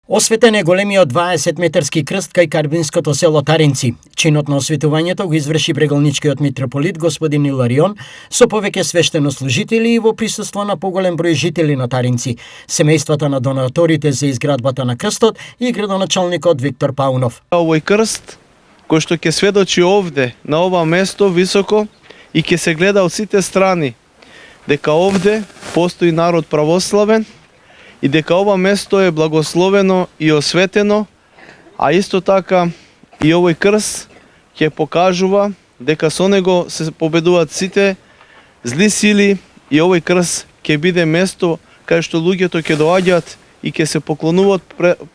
Осветен е големиот 20-метарски крст кај карбинското село Таринци. Чинот на осветувањето го изврши преголничкиот митрополит господин Иларион со повеќе свештенослужители и во присуство на поголем број жители на Таринци, семејствата на донаторите за изградбата на крстот и градоначалникот Виктор Паунов. Овој крст кој што ќе сведочи овде на ова место високо и ќе се гледа од сите страни дека овде постои народ православен и дека ова место е благословено и осветено, а исто така и овој крст ќе покажува дека со него се победуваат сите зли сили и овој крст ќе биде место кај што луѓето ќе доаѓаат и ќе се поклонуваат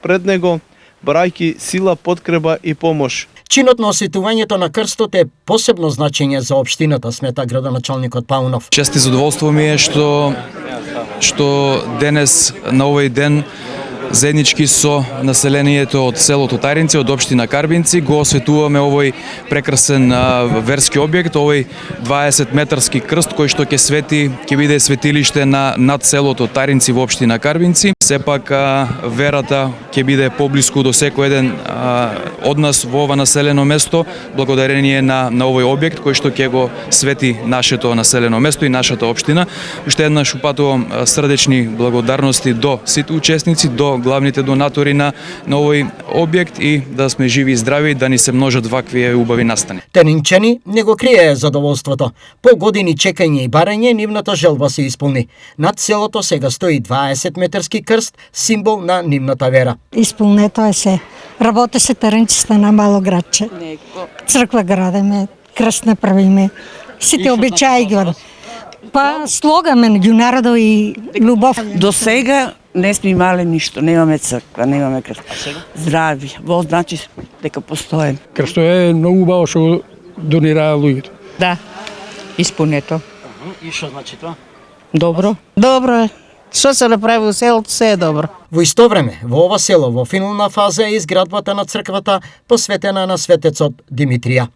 пред него, брајки сила, подкрепа и помош. Чинот на осветувањето на крстот е посебно значење за општината, смета градоначалникот Паунов. Чест и задоволство ми е што денес на овој ден заеднички со населението од селото Таринци, од општина Карбинци, го осветуваме овој прекрасен верски објект, овој 20-метарски крст кој што ќе биде светилиште над селото Таринци во општина Карбинци. Сепак верата ќе биде поблиску до секој еден од нас во ова населено место, благодарение на овој објект кој што ќе го свети нашето населено место и нашата општина. Уште еднаш упатувам срдечни благодарности до сите учесници, до главните донатори на овој објект и да сме живи и здрави, да ни се множат вакви убави настани. Теринчани не го крие задоволството. По години чекање и барање, нивната желба се исполни. Над селото сега стои 20-метарски крст, символ на нивната вера. Исполнето е се. Работи се Таринци на мало градче. Црква градеме, крст направиме. Сите обичаи ги. Па слогаме меѓу народот и љубов. До сега не сме имале ништо, немаме црква, немаме крст. Здрави, во значи дека постоеме. Крстот е многу убаво што донираа луѓето. Да, исполнето. И што значи тоа? Добро. Добро е. Што се направи во селото, се е добро. Во исто време, во ова село во финална фаза е изградбата на црквата посветена на светецот Димитрија.